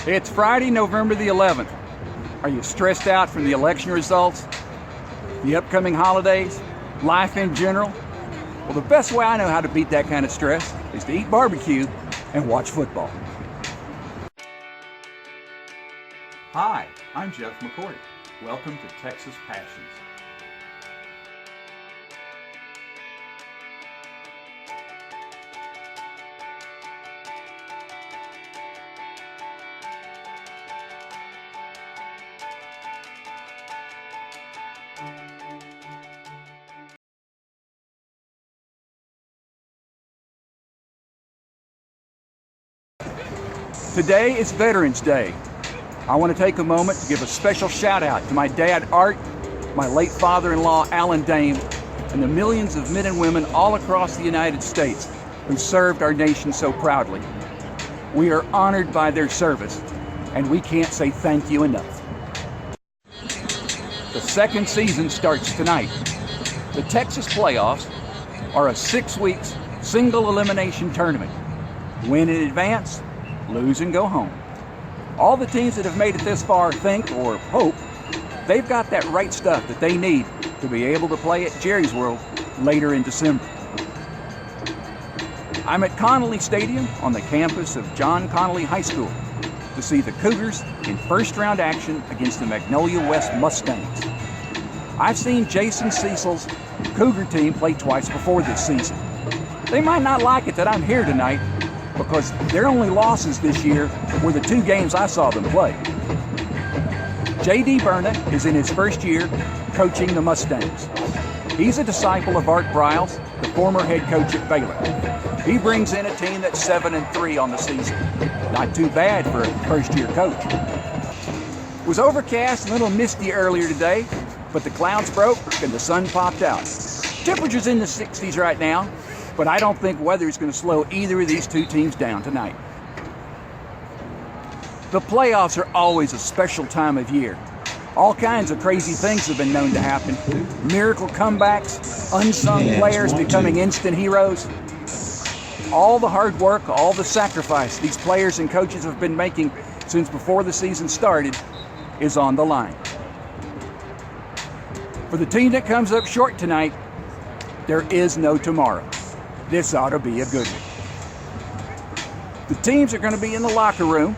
It's Friday, November the 11th. Are you stressed out from the election results, the upcoming holidays, life in general? Well, the best way I know how to beat that kind of stress is to eat barbecue and watch football. Hi, I'm Jeff McCoy. Welcome to Texas Passions. Today is Veterans Day. I want to take a moment to give a special shout out to my dad Art, my late father-in-law Alan Dame, and the millions of men and women all across the United States who served our nation so proudly. We are honored by their service, and we can't say thank you enough. The second season starts tonight. The Texas playoffs are a 6-week single elimination tournament. Win in advance, lose and go home. All the teams that have made it this far think or hope they've got that right stuff that they need to be able to play at Jerry's World later in December. I'm at Connally Stadium on the campus of John Connally High School to see the Cougars in first round action against the Magnolia West Mustangs. I've seen Jason Cecil's Cougar team play twice before this season. They might not like it that I'm here tonight, because their only losses this year were the 2 games I saw them play. J.D. Burnett is in his first year coaching the Mustangs. He's a disciple of Art Briles, the former head coach at Baylor. He brings in a team that's 7-3 on the season. Not too bad for a first-year coach. It was overcast and a little misty earlier today, but the clouds broke and the sun popped out. Temperatures in the 60s right now, but I don't think weather is going to slow either of these 2 teams down tonight. The playoffs are always a special time of year. All kinds of crazy things have been known to happen. Miracle comebacks, unsung players becoming instant heroes. All the hard work, all the sacrifice these players and coaches have been making since before the season started is on the line. For the team that comes up short tonight, there is no tomorrow. This ought to be a good one. The teams are going to be in the locker room.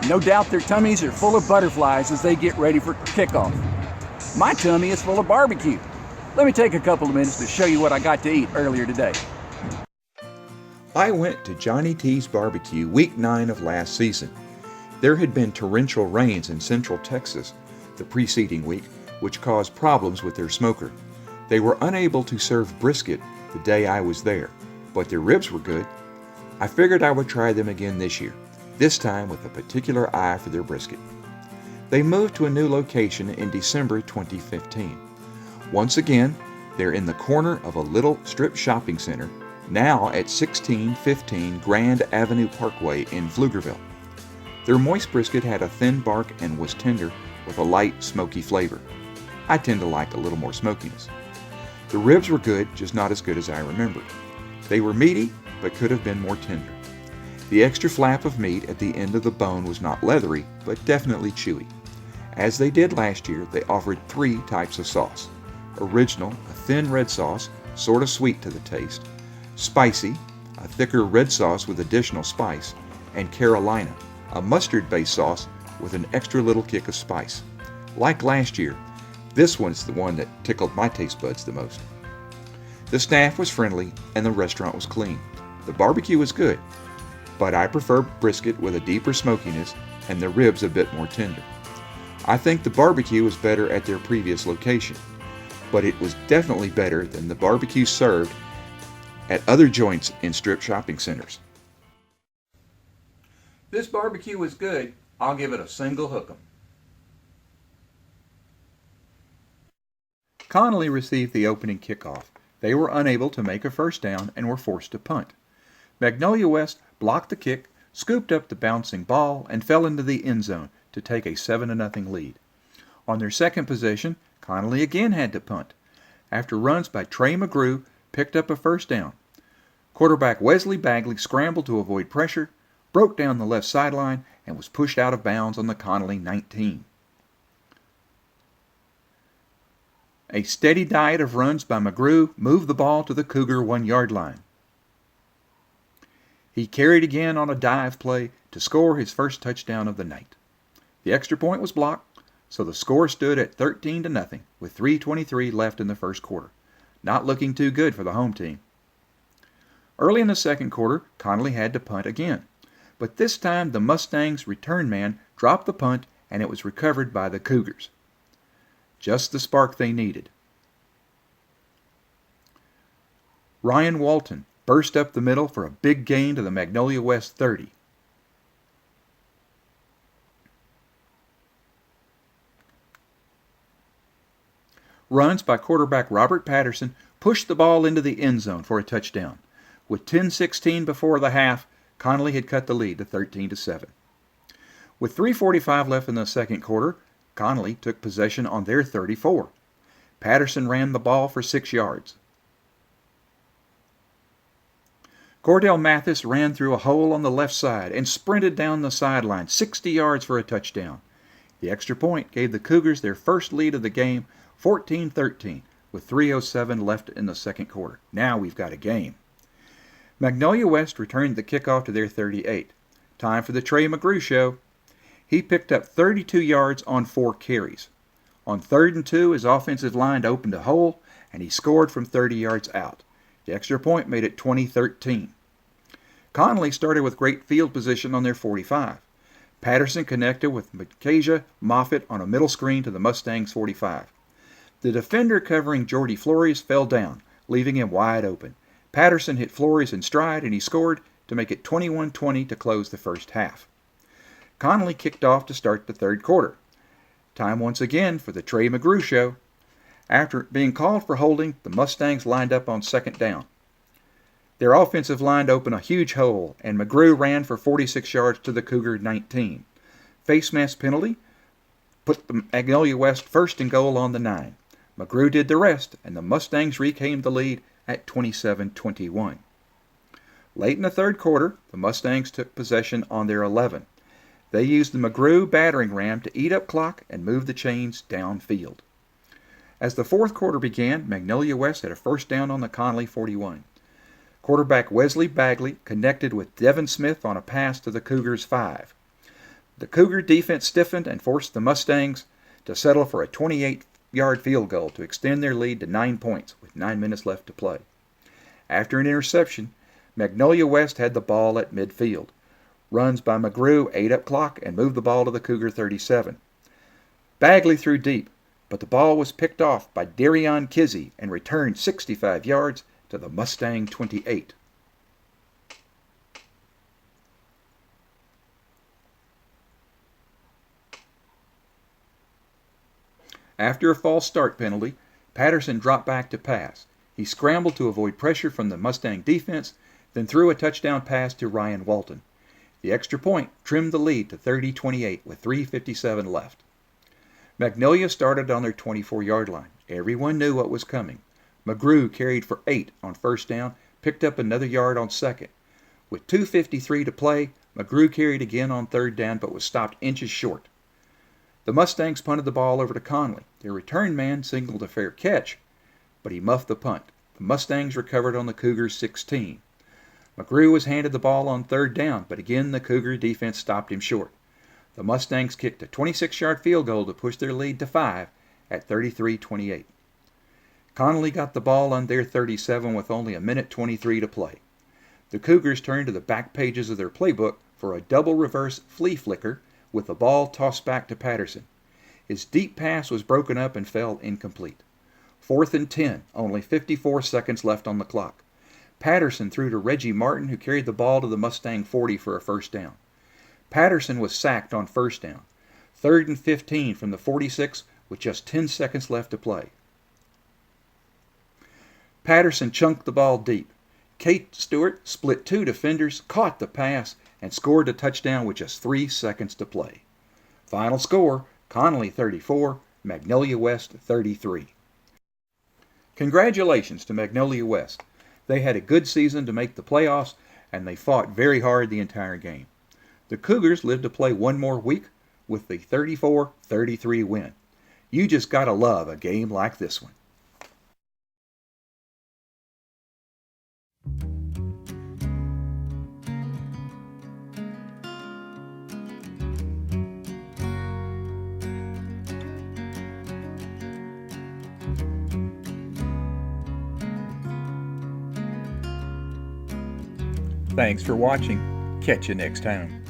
No doubt their tummies are full of butterflies as they get ready for kickoff. My tummy is full of barbecue. Let me take a couple of minutes to show you what I got to eat earlier today. I went to Johnny T's BBQ week 9 of last season. There had been torrential rains in central Texas the preceding week, which caused problems with their smoker. They were unable to serve brisket the day I was there, but their ribs were good. I figured I would try them again this year, this time with a particular eye for their brisket. They moved to a new location in December 2015. Once again, they're in the corner of a little strip shopping center, now at 1615 Grand Avenue Parkway in Pflugerville. Their moist brisket had a thin bark and was tender with a light, smoky flavor. I tend to like a little more smokiness. The ribs were good, just not as good as I remembered. They were meaty, but could have been more tender. The extra flap of meat at the end of the bone was not leathery, but definitely chewy. As they did last year, they offered 3 types of sauce. Original, a thin red sauce, sort of sweet to the taste. Spicy, a thicker red sauce with additional spice. And Carolina, a mustard-based sauce with an extra little kick of spice. Like last year, this one's the one that tickled my taste buds the most. The staff was friendly and the restaurant was clean. The barbecue was good, but I prefer brisket with a deeper smokiness and the ribs a bit more tender. I think the barbecue was better at their previous location, but it was definitely better than the barbecue served at other joints in strip shopping centers. This barbecue was good. I'll give it a single hook'em. Connally received the opening kickoff. They were unable to make a first down and were forced to punt. Magnolia West blocked the kick, scooped up the bouncing ball, and fell into the end zone to take a 7-0 lead. On their second possession, Connally again had to punt. After runs by Trey McGrew picked up a first down. Quarterback Wesley Bagley scrambled to avoid pressure, broke down the left sideline, and was pushed out of bounds on the Connally 19. A steady diet of runs by McGrew moved the ball to the Cougar 1-yard line. He carried again on a dive play to score his first touchdown of the night. The extra point was blocked, so the score stood at 13-0 with 3:23 left in the first quarter. Not looking too good for the home team. Early in the second quarter, Connally had to punt again, but this time the Mustangs' return man dropped the punt and it was recovered by the Cougars. Just the spark they needed. Ryan Walton burst up the middle for a big gain to the Magnolia West 30. Runs by quarterback Robert Patterson pushed the ball into the end zone for a touchdown. With 10:16 before the half, Connally had cut the lead to 13-7. With 3:45 left in the second quarter, Connally took possession on their 34. Patterson ran the ball for 6 yards. Cordell Mathis ran through a hole on the left side and sprinted down the sideline 60 yards for a touchdown. The extra point gave the Cougars their first lead of the game, 14-13, with 3:07 left in the second quarter. Now we've got a game. Magnolia West returned the kickoff to their 38. Time for the Trey McGrew show. He picked up 32 yards on 4 carries. On 3rd and 2, his offensive line opened a hole, and he scored from 30 yards out. The extra point made it 20-13. Connally started with great field position on their 45. Patterson connected with Micajah Moffitt on a middle screen to the Mustangs' 45. The defender covering Jordy Flores fell down, leaving him wide open. Patterson hit Flores in stride and he scored to make it 21-20 to close the first half. Connally kicked off to start the third quarter. Time once again for the Trey McGrew show. After being called for holding, the Mustangs lined up on second down. Their offensive line opened a huge hole, and McGrew ran for 46 yards to the Cougar 19. Face mask penalty put the Magnolia West first and goal on the 9. McGrew did the rest, and the Mustangs reclaimed the lead at 27-21. Late in the third quarter, the Mustangs took possession on their 11. They used the McGrew battering ram to eat up clock and move the chains downfield. As the fourth quarter began, Magnolia West had a first down on the Connally 41. Quarterback Wesley Bagley connected with Devin Smith on a pass to the Cougars' 5. The Cougar defense stiffened and forced the Mustangs to settle for a 28-yard field goal to extend their lead to 9 points with 9 minutes left to play. After an interception, Magnolia West had the ball at midfield. Runs by McGrew ate up clock and moved the ball to the Cougar 37. Bagley threw deep, but the ball was picked off by Darion Kizzy and returned 65 yards to the Mustang 28. After a false start penalty, Patterson dropped back to pass. He scrambled to avoid pressure from the Mustang defense, then threw a touchdown pass to Ryan Walton. The extra point trimmed the lead to 30-28 with 3:57 left. Magnolia started on their 24-yard line. Everyone knew what was coming. McGrew carried for 8 on first down, picked up another yard on second. With 2:53 to play, McGrew carried again on third down but was stopped inches short. The Mustangs punted the ball over to Connally. Their return man signaled a fair catch, but he muffed the punt. The Mustangs recovered on the Cougars' 16. McGrew was handed the ball on third down, but again the Cougar defense stopped him short. The Mustangs kicked a 26-yard field goal to push their lead to 5 at 33-28. Connally got the ball on their 37 with only 1:23 to play. The Cougars turned to the back pages of their playbook for a double reverse flea flicker with the ball tossed back to Patterson. His deep pass was broken up and fell incomplete. 4th and 10, only 54 seconds left on the clock. Patterson threw to Reggie Martin, who carried the ball to the Mustang 40 for a first down. Patterson was sacked on first down. 3rd and 15 from the 46 with just 10 seconds left to play. Patterson chunked the ball deep. Kate Stewart split 2 defenders, caught the pass, and scored a touchdown with just 3 seconds to play. Final score, Connally 34, Magnolia West 33. Congratulations to Magnolia West. They had a good season to make the playoffs, and they fought very hard the entire game. The Cougars live to play one more week with the 34-33 win. You just gotta love a game like this one. Thanks for watching. Catch you next time.